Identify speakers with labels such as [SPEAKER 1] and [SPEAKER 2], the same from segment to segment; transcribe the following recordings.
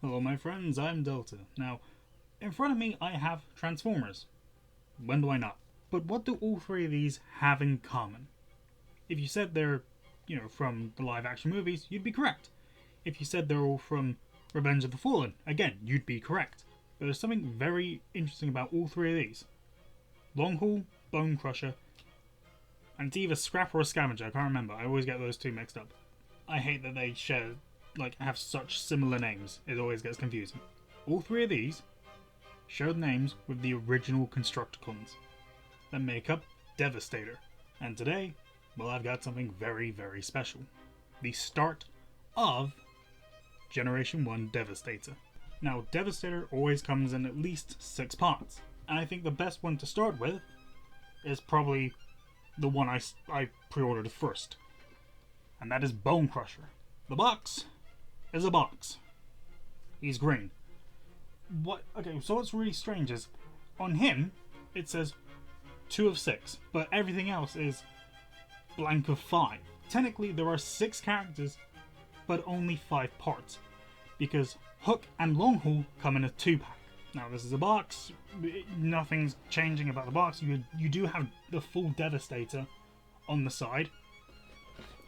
[SPEAKER 1] Hello my friends, I'm Delta. Now, in front of me I have Transformers. When do I not? But what do all three of these have in common? If you said they're, from the live action movies, you'd be correct. If you said they're all from Revenge of the Fallen, again, you'd be correct. But there's something very interesting about all three of these. Longhaul, Bonecrusher, and it's either Scrap or a Scavenger, I can't remember. I always get those two mixed up. I hate that they have such similar names. It always gets confusing. All three of these share names with the original Constructicons that make up Devastator. And today, well, I've got something very, very special. The start of Generation 1 Devastator. Now, Devastator always comes in at least 6 parts. And I think the best one to start with is probably the one I pre-ordered first. And that is Bonecrusher. The box is a box. He's green. Okay, so what's really strange is, on him, it says 2 of 6, but everything else is blank of 5. Technically, there are 6 characters, but only 5 parts, because Hook and Longhaul come in a 2-pack. Now, this is a box. Nothing's changing about the box. You do have the full Devastator on the side.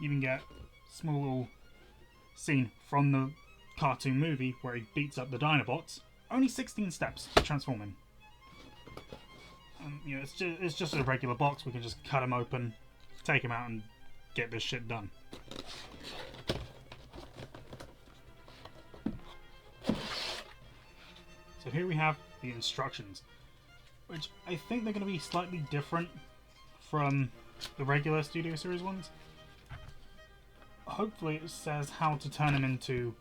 [SPEAKER 1] You can get a small little scene from the cartoon movie where he beats up the Dinobots. Only 16 steps to transform him. It's just a regular box. We can just cut him open, take him out, and get this shit done. So here we have the instructions, which I think they're going to be slightly different from the regular Studio Series ones. Hopefully it says how to turn him into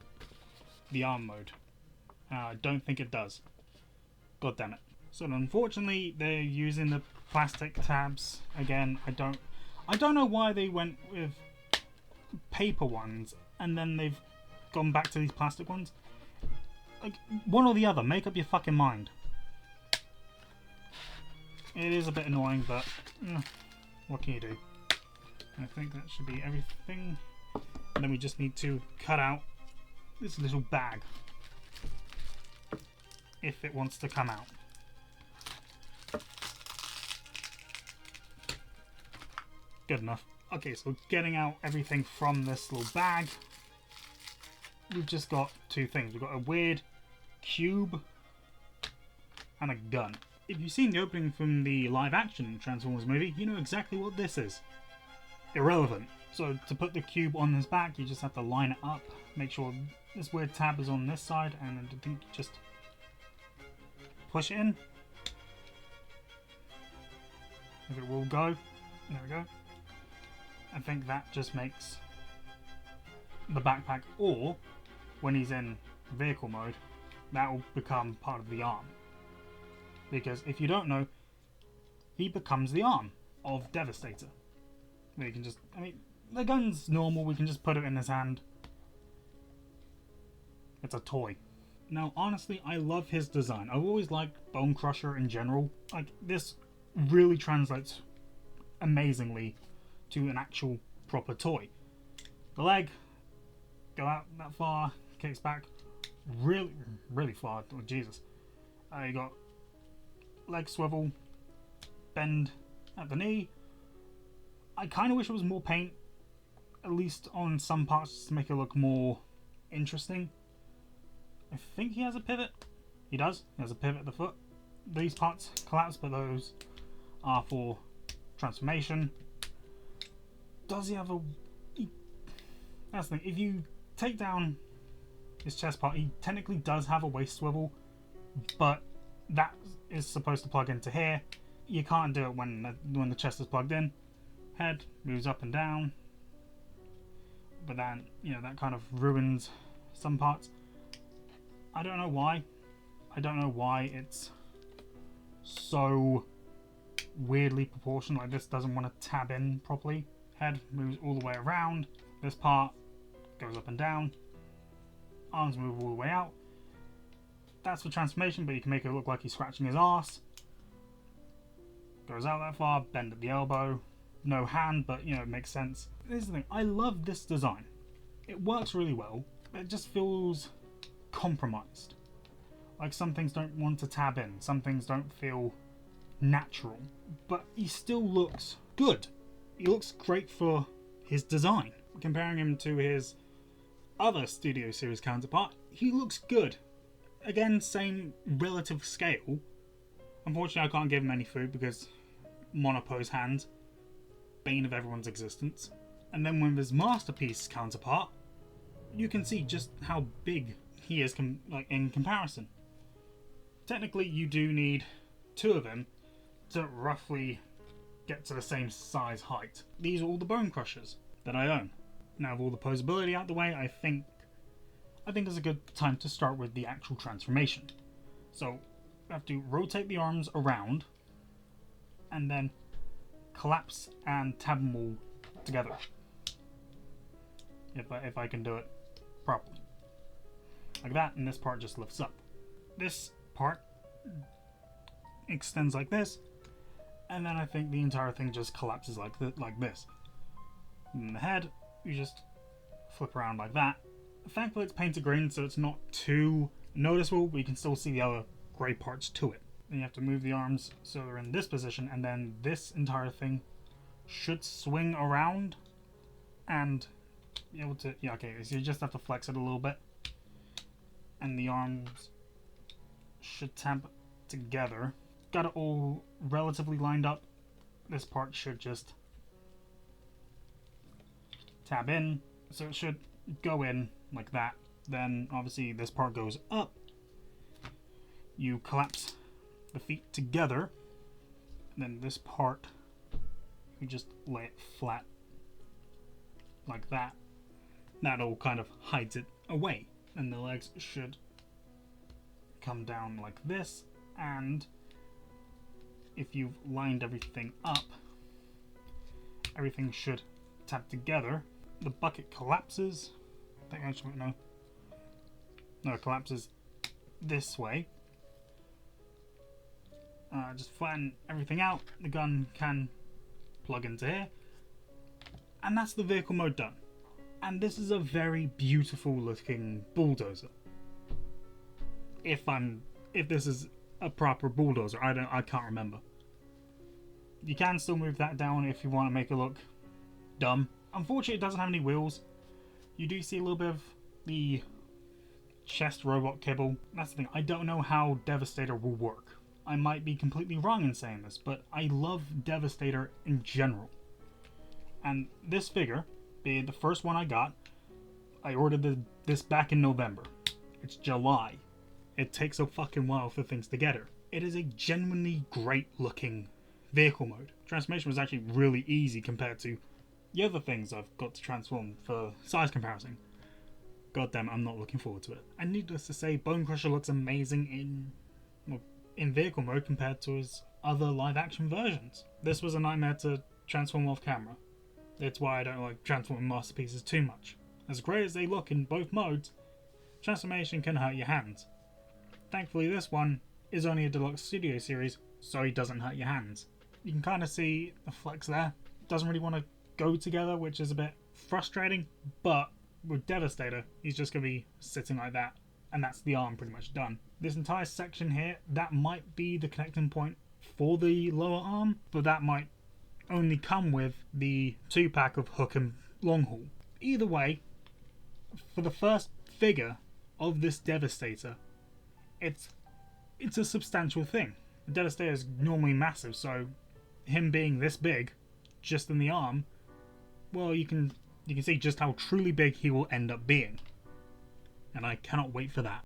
[SPEAKER 1] the ARM mode. I don't think it does. God damn it. So unfortunately they're using the plastic tabs again. I don't know why they went with paper ones and then they've gone back to these plastic ones. Like, one or the other, make up your fucking mind. It is a bit annoying, but what can you do? I think that should be everything. And then we just need to cut out this little bag if it wants to come out. Good enough. Okay, so getting out everything from this little bag, we've just got 2 things. We've got a weird cube and a gun. If you've seen the opening from the live action Transformers movie, you know exactly what this is. Irrelevant. So to put the cube on his back, you just have to line it up, make sure this weird tab is on this side, and then I think you just push it in. If it will go, there we go. I think that just makes the backpack, or when he's in vehicle mode, that will become part of the arm. Because if you don't know, he becomes the arm of Devastator. You can just, the gun's normal, we can just put it in his hand. It's a toy. Now, honestly, I love his design. I've always liked Bonecrusher in general. Like, this really translates amazingly to an actual proper toy. The leg, go out that far, kicks back really, really far. Oh, Jesus. You got leg swivel, bend at the knee. I kind of wish it was more paint, at least on some parts, just to make it look more interesting. I think he has a pivot. He does. He has a pivot at the foot. These parts collapse, but those are for transformation. Does he have a... That's the thing. If you take down his chest part, he technically does have a waist swivel, but that is supposed to plug into here. You can't do it when the chest is plugged in. Head moves up and down, but then, that kind of ruins some parts. I don't know why. I don't know why it's so weirdly proportioned. Like, this doesn't want to tab in properly. Head moves all the way around. This part goes up and down. Arms move all the way out. That's for transformation, but you can make it look like he's scratching his arse. Goes out that far, bend at the elbow. No hand, but it makes sense. This is the thing. I love this design. It works really well. It just feels compromised. Like, some things don't want to tab in, some things don't feel natural, but he still looks good. He looks great for his design. Comparing him to his other Studio Series counterpart, he looks good. Again, same relative scale. Unfortunately, I can't give him any food because monopose hand, bane of everyone's existence. And then with his Masterpiece counterpart, you can see just how big he is in comparison. Technically, you do need two of them to roughly get to the same size height. These are all the Bonecrushers that I own. Now, with all the posability out the way, I think it's a good time to start with the actual transformation. So, I have to rotate the arms around and then collapse and tab them all together. If I can do it properly. Like that, and this part just lifts up. This part extends like this, and then I think the entire thing just collapses like this. And the head, you just flip around like that. Thankfully it's painted green, so it's not too noticeable, but you can still see the other grey parts to it. Then you have to move the arms so they're in this position, and then this entire thing should swing around and be able to, yeah, okay, so you just have to flex it a little bit, and the arms should tap together. Got it all relatively lined up. This part should just tab in, so it should go in like that. Then obviously this part goes up. You collapse the feet together, and then this part you just lay it flat like that. That all kind of hides it away, and the legs should come down like this, and if you've lined everything up, everything should tap together. The bucket collapses. I think actually no, it collapses this way. Just flatten everything out. The gun can plug into here, and that's the vehicle mode done. And this is a very beautiful looking bulldozer. If this is a proper bulldozer, I can't remember. You can still move that down if you want to make it look dumb. Unfortunately, it doesn't have any wheels. You do see a little bit of the chest robot kibble. That's the thing, I don't know how Devastator will work. I might be completely wrong in saying this, but I love Devastator in general. And this figure, being the first one I got, I ordered this back in November. It's July. It takes a fucking while for things to get her. It is a genuinely great looking vehicle mode. Transformation was actually really easy compared to the other things I've got to transform for size comparison. God damn it, I'm not looking forward to it. And needless to say, Bonecrusher looks amazing in vehicle mode compared to his other live action versions. This was a nightmare to transform off camera. It's why I don't like transforming masterpieces too much. As great as they look in both modes, transformation can hurt your hands. Thankfully this one is only a deluxe studio series, so he doesn't hurt your hands. You can kind of see the flex there. It doesn't really want to go together, which is a bit frustrating, but with Devastator, he's just going to be sitting like that, and that's the arm pretty much done. This entire section here, that might be the connecting point for the lower arm, but that might only come with the 2-pack of hook and long haul. Either way, for the first figure of this Devastator, it's a substantial thing. The Devastator is normally massive, so him being this big, just in the arm, well, you can see just how truly big he will end up being. And I cannot wait for that.